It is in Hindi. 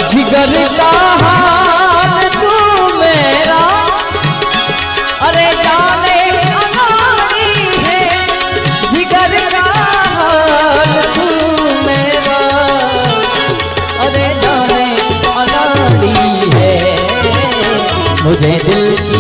जिगर का हाल तू मेरा, अरे जाने अनाड़ी है जिगर का हाल तू मेरा, अरे जाने अनाड़ी है मुझे दिल